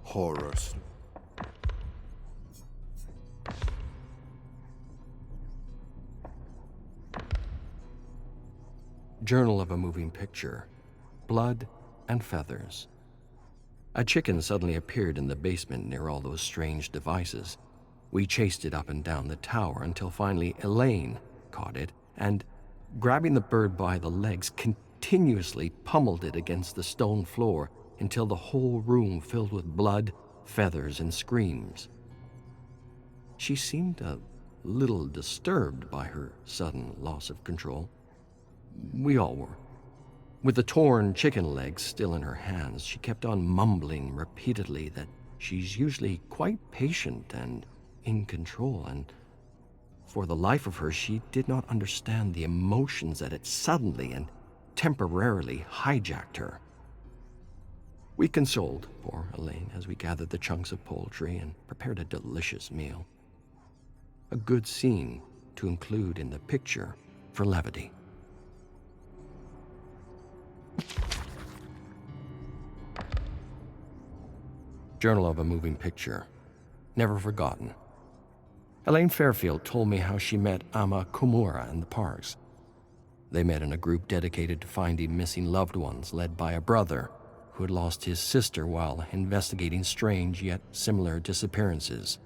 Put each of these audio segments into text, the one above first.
horrors. Journal of a Moving Picture. Blood and Feathers. A chicken suddenly appeared in the basement near all those strange devices. We chased it up and down the tower until finally Elaine caught it and, grabbing the bird by the legs, continuously pummeled it against the stone floor until the whole room filled with blood, feathers, and screams. She seemed a little disturbed by her sudden loss of control. We all were. With the torn chicken legs still in her hands, she kept on mumbling repeatedly that she's usually quite patient and in control, and for the life of her, she did not understand the emotions that had suddenly and temporarily hijacked her. We consoled poor Elaine as we gathered the chunks of poultry and prepared a delicious meal. A good scene to include in the picture for levity. Journal of a Moving Picture. Never forgotten. Elaine Fairfield told me how she met Ama Kumura in the parks. They met in a group dedicated to finding missing loved ones, led by a brother who had lost his sister while investigating strange yet similar disappearances.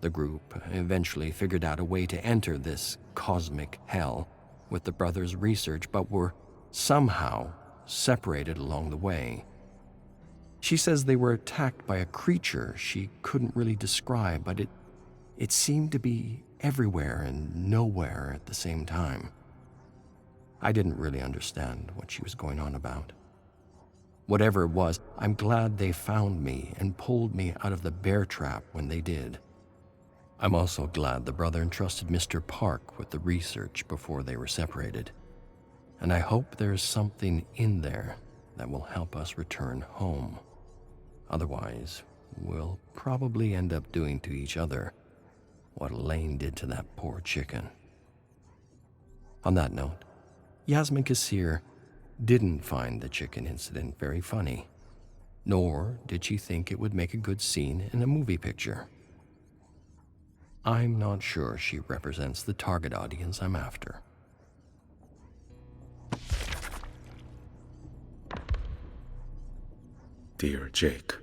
The group eventually figured out a way to enter this cosmic hell with the brother's research, but were somehow separated along the way. She says they were attacked by a creature she couldn't really describe, but it seemed to be everywhere and nowhere at the same time. I didn't really understand what she was going on about. Whatever it was, I'm glad they found me and pulled me out of the bear trap when they did. I'm also glad the brother entrusted Mr. Park with the research before they were separated. And I hope there's something in there that will help us return home. Otherwise, we'll probably end up doing to each other what Elaine did to that poor chicken. On that note, Yasmin Kassir didn't find the chicken incident very funny, nor did she think it would make a good scene in a movie picture. I'm not sure she represents the target audience I'm after. Dear Jake,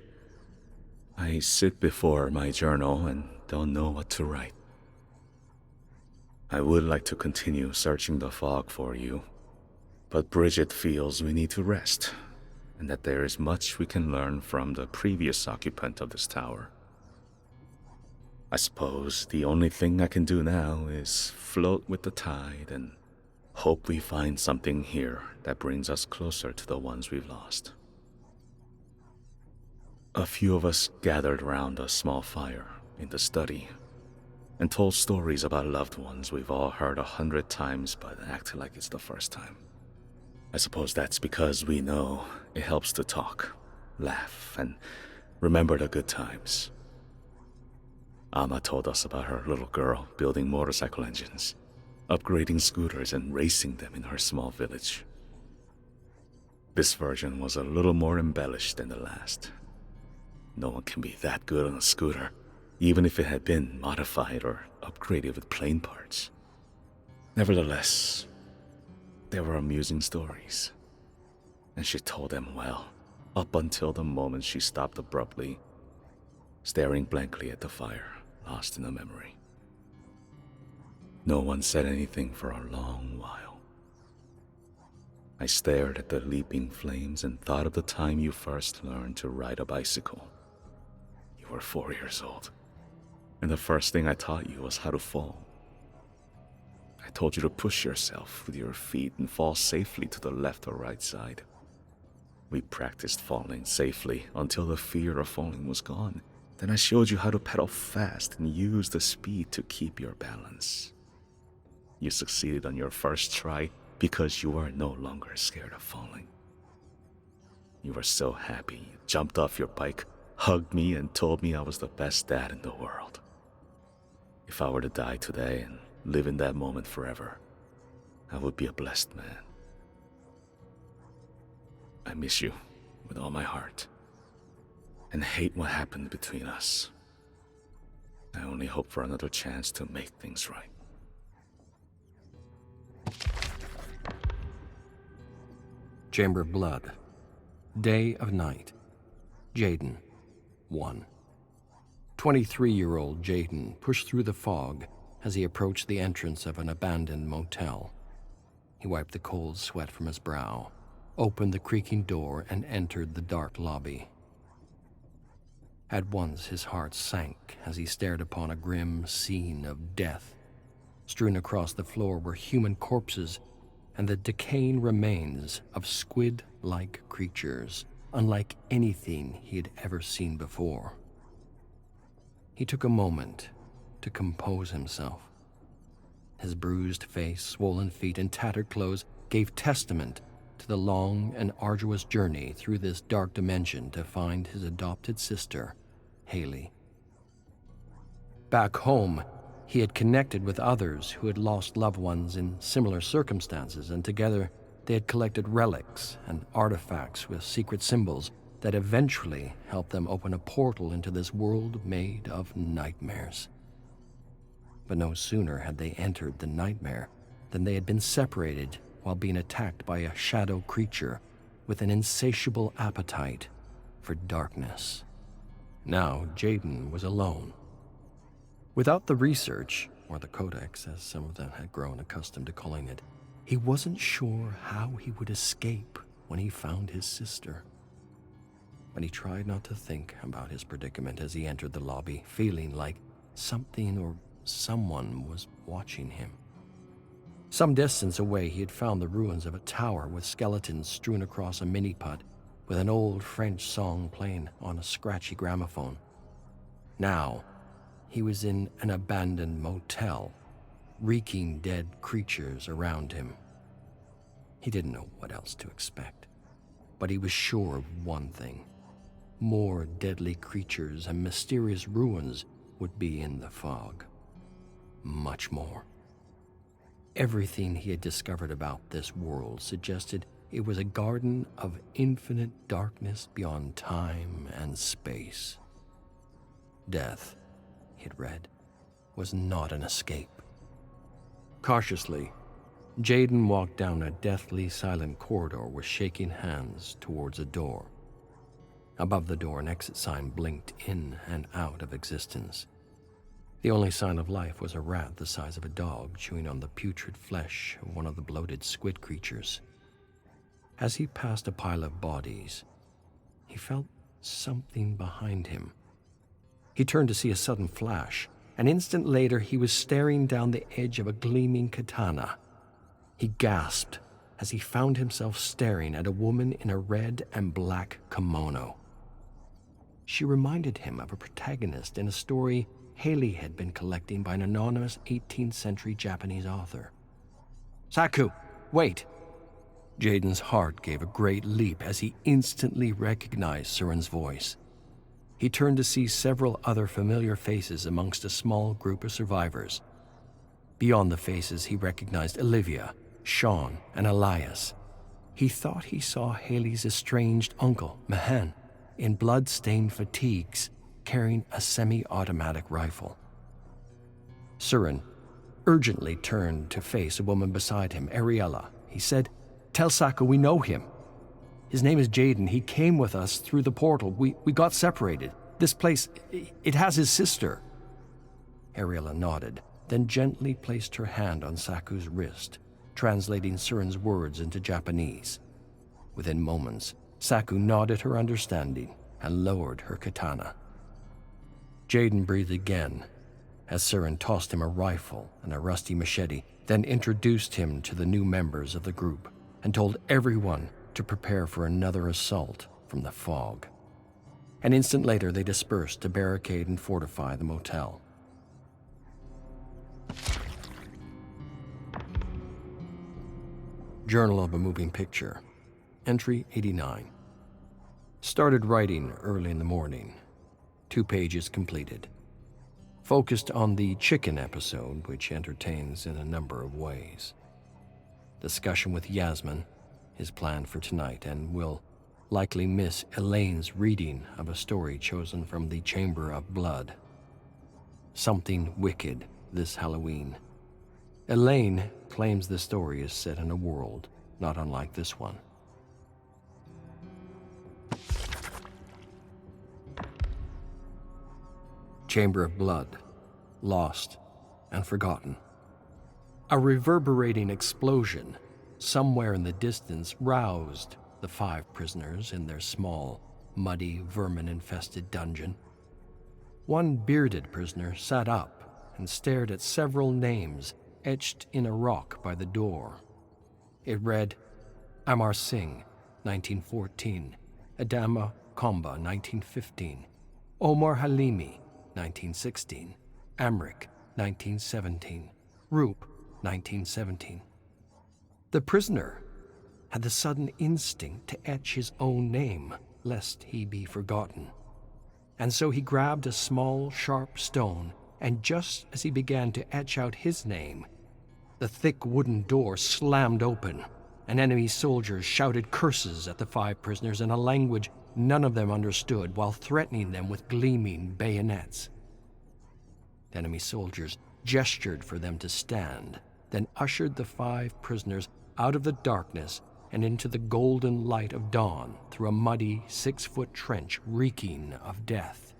I sit before my journal and don't know what to write. I would like to continue searching the fog for you, but Bridget feels we need to rest, and that there is much we can learn from the previous occupant of this tower. I suppose the only thing I can do now is float with the tide and hope we find something here that brings us closer to the ones we've lost. A few of us gathered around a small fire in the study and told stories about loved ones we've all heard 100 times but acted like it's the first time. I suppose that's because we know it helps to talk, laugh, and remember the good times. Amma told us about her little girl building motorcycle engines, upgrading scooters and racing them in her small village. This version was a little more embellished than the last. No one can be that good on a scooter, even if it had been modified or upgraded with plane parts. Nevertheless, they were amusing stories, and she told them well, up until the moment she stopped abruptly, staring blankly at the fire, lost in a memory. No one said anything for a long while. I stared at the leaping flames and thought of the time you first learned to ride a bicycle. You were 4 years old, and the first thing I taught you was how to fall. I told you to push yourself with your feet and fall safely to the left or right side. We practiced falling safely until the fear of falling was gone. Then I showed you how to pedal fast and use the speed to keep your balance. You succeeded on your first try because you were no longer scared of falling. You were so happy you jumped off your bike, hugged me, and told me I was the best dad in the world. If I were to die today and live in that moment forever, I would be a blessed man. I miss you with all my heart. and hate what happened between us. I only hope for another chance to make things right. Chamber of Blood. Day of Night. Jaden. 1. 23-year-old Jaden pushed through the fog as he approached the entrance of an abandoned motel. He wiped the cold sweat from his brow, opened the creaking door, and entered the dark lobby. At once his heart sank as he stared upon a grim scene of death. Strewn across the floor were human corpses and the decaying remains of squid-like creatures, unlike anything he had ever seen before. He took a moment to compose himself. His bruised face, swollen feet, and tattered clothes gave testament to the long and arduous journey through this dark dimension to find his adopted sister, Haley. Back home, he had connected with others who had lost loved ones in similar circumstances, and together they had collected relics and artifacts with secret symbols that eventually helped them open a portal into this world made of nightmares. But no sooner had they entered the nightmare than they had been separated while being attacked by a shadow creature with an insatiable appetite for darkness. Now Jaden was alone. Without the research, or the codex as some of them had grown accustomed to calling it, he wasn't sure how he would escape when he found his sister. But he tried not to think about his predicament as he entered the lobby, feeling like something or someone was watching him. Some distance away, he had found the ruins of a tower with skeletons strewn across a mini-putt with an old French song playing on a scratchy gramophone. Now, he was in an abandoned motel, reeking dead creatures around him. He didn't know what else to expect, but he was sure of one thing. More deadly creatures and mysterious ruins would be in the fog. Much more. Everything he had discovered about this world suggested it was a garden of infinite darkness beyond time and space. Death, he had read, was not an escape. Cautiously, Jaden walked down a deathly silent corridor with shaking hands towards a door. Above the door, an exit sign blinked in and out of existence. The only sign of life was a rat the size of a dog chewing on the putrid flesh of one of the bloated squid creatures. As he passed a pile of bodies, he felt something behind him. He turned to see a sudden flash. An instant later, he was staring down the edge of a gleaming katana. He gasped as he found himself staring at a woman in a red and black kimono. She reminded him of a protagonist in a story Haley had been collecting by an anonymous 18th century Japanese author. "Saku, wait!" Jaden's heart gave a great leap as he instantly recognized Surin's voice. He turned to see several other familiar faces amongst a small group of survivors. Beyond the faces, he recognized Olivia, Sean, and Elias. He thought he saw Haley's estranged uncle, Mahan, in blood-stained fatigues, carrying a semi-automatic rifle. Surin urgently turned to face a woman beside him, Ariella. He said, "Tell Saku we know him. His name is Jaden. He came with us through the portal. We got separated. This place, it has his sister." Ariella nodded, then gently placed her hand on Saku's wrist, translating Surin's words into Japanese. Within moments, Saku nodded her understanding and lowered her katana. Jaden breathed again as Surin tossed him a rifle and a rusty machete, then introduced him to the new members of the group and told everyone to prepare for another assault from the fog. An instant later, they dispersed to barricade and fortify the motel. Journal of a Moving Picture. Entry 89. Started writing early in the morning. 2 pages completed. Focused on the chicken episode, which entertains in a number of ways. Discussion with Yasmin is planned for tonight and will likely miss Elaine's reading of a story chosen from the Chamber of Blood. Something wicked this Halloween. Elaine claims the story is set in a world not unlike this one. Chamber of Blood, lost and forgotten. A reverberating explosion somewhere in the distance roused the 5 prisoners in their small, muddy, vermin-infested dungeon. One bearded prisoner sat up and stared at several names etched in a rock by the door. It read, Amar Singh, 1914, Adama Komba, 1915, Omar Halimi, 1916, Amrik, 1917, Roop, 1917. The prisoner had the sudden instinct to etch his own name, lest he be forgotten. And so he grabbed a small, sharp stone, and just as he began to etch out his name, the thick wooden door slammed open, and enemy soldiers shouted curses at the 5 prisoners in a language none of them understood while threatening them with gleaming bayonets. The enemy soldiers gestured for them to stand, then ushered the 5 prisoners out of the darkness and into the golden light of dawn through a muddy 6-foot trench reeking of death.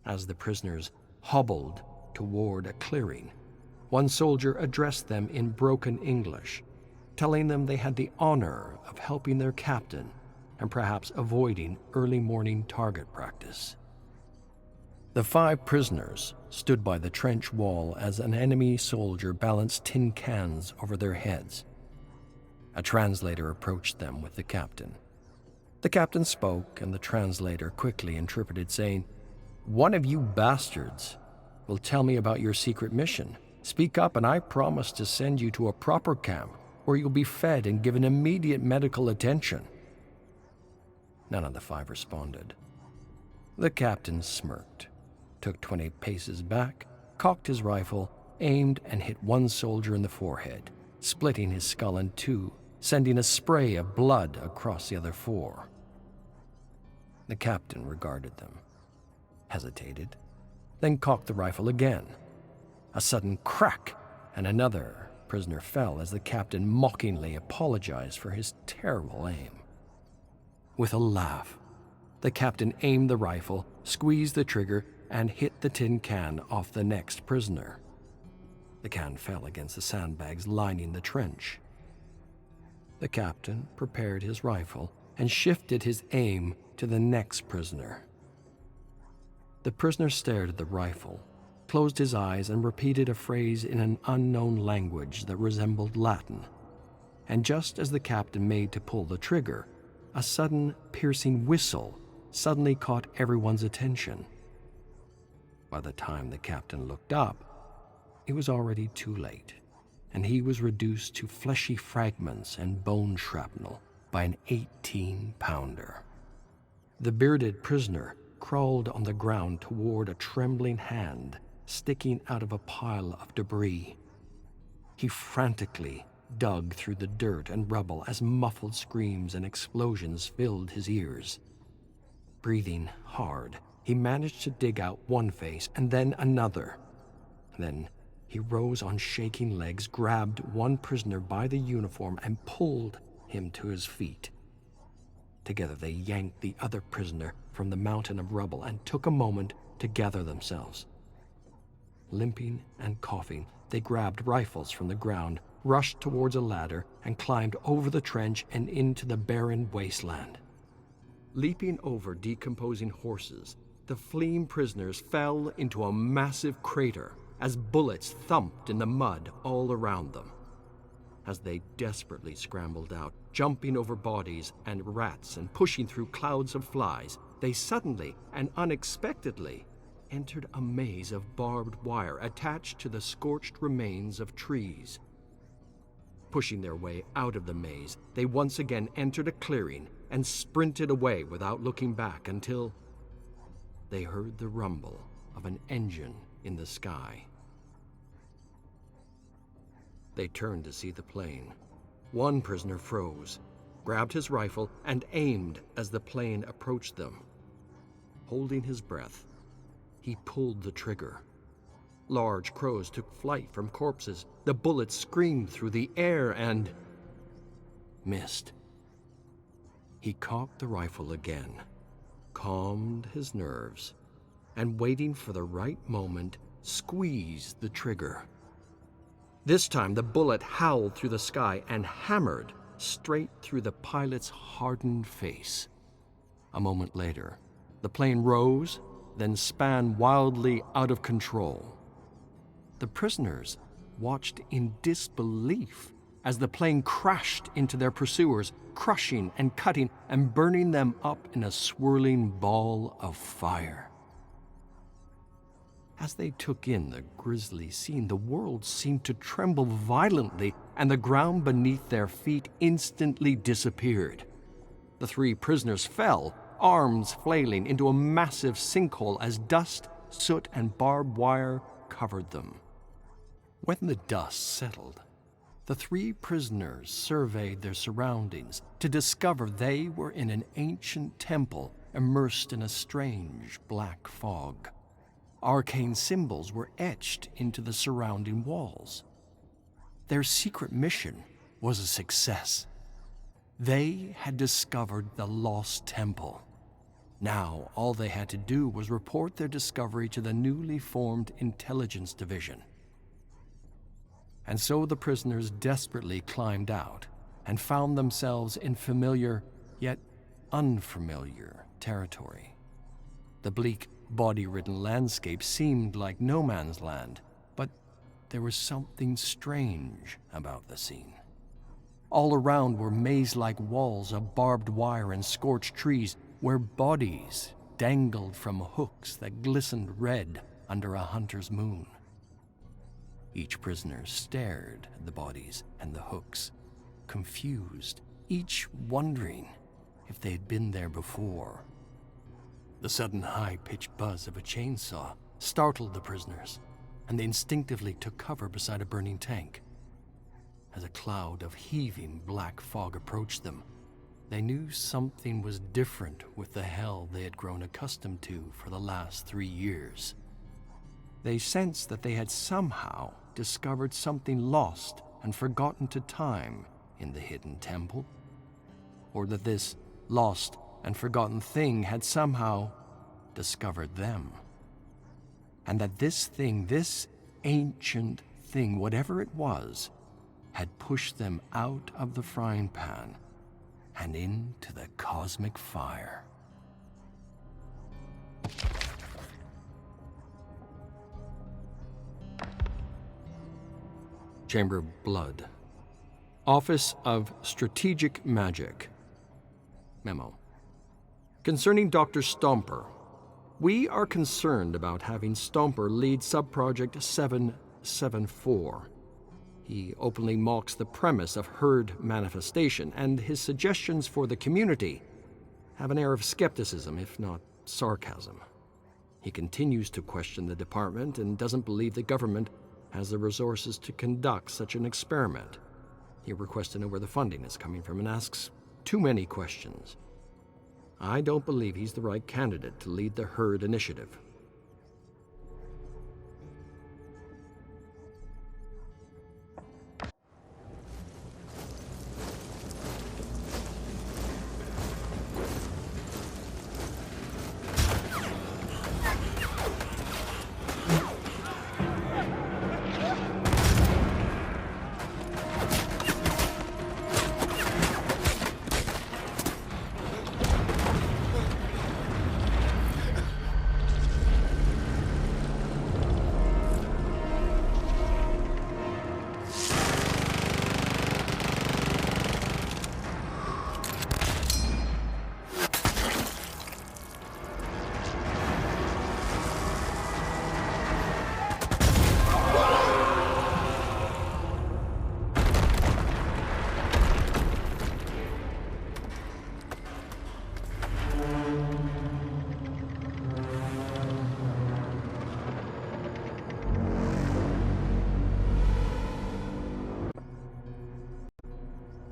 As the prisoners hobbled toward a clearing, one soldier addressed them in broken English, telling them they had the honor of helping their captain and perhaps avoiding early morning target practice. The 5 prisoners stood by the trench wall as an enemy soldier balanced tin cans over their heads. A translator approached them with the captain. The captain spoke, and the translator quickly interpreted, saying, "One of you bastards will tell me about your secret mission. Speak up, and I promise to send you to a proper camp where you'll be fed and given immediate medical attention." None of the 5 responded. The captain smirked, took 20 paces back, cocked his rifle, aimed, and hit one soldier in the forehead, splitting his skull in 2, sending a spray of blood across the other 4. The captain regarded them, hesitated, then cocked the rifle again. A sudden crack, and another prisoner fell as the captain mockingly apologized for his terrible aim. With a laugh, the captain aimed the rifle, squeezed the trigger, and hit the tin can off the next prisoner. The can fell against the sandbags lining the trench. The captain prepared his rifle and shifted his aim to the next prisoner. The prisoner stared at the rifle, closed his eyes, and repeated a phrase in an unknown language that resembled Latin. And just as the captain made to pull the trigger, a sudden, piercing whistle suddenly caught everyone's attention. By the time the captain looked up, it was already too late, and he was reduced to fleshy fragments and bone shrapnel by an 18-pounder. The bearded prisoner crawled on the ground toward a trembling hand sticking out of a pile of debris. He frantically dug through the dirt and rubble as muffled screams and explosions filled his ears. Breathing hard, he managed to dig out one face and then another. Then he rose on shaking legs, grabbed one prisoner by the uniform, and pulled him to his feet. Together they yanked the other prisoner from the mountain of rubble and took a moment to gather themselves. Limping and coughing, they grabbed rifles from the ground, rushed towards a ladder, and climbed over the trench and into the barren wasteland. Leaping over decomposing horses, the fleeing prisoners fell into a massive crater as bullets thumped in the mud all around them. As they desperately scrambled out, jumping over bodies and rats and pushing through clouds of flies, they suddenly and unexpectedly entered a maze of barbed wire attached to the scorched remains of trees. Pushing their way out of the maze, they once again entered a clearing and sprinted away without looking back until they heard the rumble of an engine in the sky. They turned to see the plane. One prisoner froze. grabbed his rifle, and aimed as the plane approached them. Holding his breath, he pulled the trigger. Large crows took flight from corpses. The bullet screamed through the air and missed. He cocked the rifle again, calmed his nerves, and waiting for the right moment, squeezed the trigger. This time the bullet howled through the sky and hammered straight through the pilot's hardened face. A moment later, the plane rose, then span wildly out of control. The prisoners watched in disbelief as the plane crashed into their pursuers, crushing and cutting and burning them up in a swirling ball of fire. As they took in the grisly scene, the world seemed to tremble violently, and the ground beneath their feet instantly disappeared. The three prisoners fell, arms flailing, into a massive sinkhole as dust, soot, and barbed wire covered them. When the dust settled, the three prisoners surveyed their surroundings to discover they were in an ancient temple immersed in a strange black fog. Arcane symbols were etched into the surrounding walls. Their secret mission was a success. They had discovered the lost temple. Now, all they had to do was report their discovery to the newly formed Intelligence Division. And so the prisoners desperately climbed out and found themselves in familiar, yet unfamiliar territory. The bleak, body-ridden landscape seemed like no man's land, but there was something strange about the scene. All around were maze-like walls of barbed wire and scorched trees where bodies dangled from hooks that glistened red under a hunter's moon. Each prisoner stared at the bodies and the hooks, confused, each wondering if they had been there before. The sudden high-pitched buzz of a chainsaw startled the prisoners, and they instinctively took cover beside a burning tank. As a cloud of heaving black fog approached them, they knew something was different with the hell they had grown accustomed to for the last 3 years. They sensed that they had somehow discovered something lost and forgotten to time in the hidden temple, or that this lost and forgotten thing had somehow discovered them, and that this thing, this ancient thing, whatever it was, had pushed them out of the frying pan and into the cosmic fire. Chamber of Blood. Office of Strategic Magic. Memo. Concerning Dr. Stomper, we are concerned about having Stomper lead Subproject 774. He openly mocks the premise of herd manifestation, and his suggestions for the community have an air of skepticism, if not sarcasm. He continues to question the department and doesn't believe the government has the resources to conduct such an experiment. He requests to know where the funding is coming from and asks too many questions. I don't believe he's the right candidate to lead the herd initiative.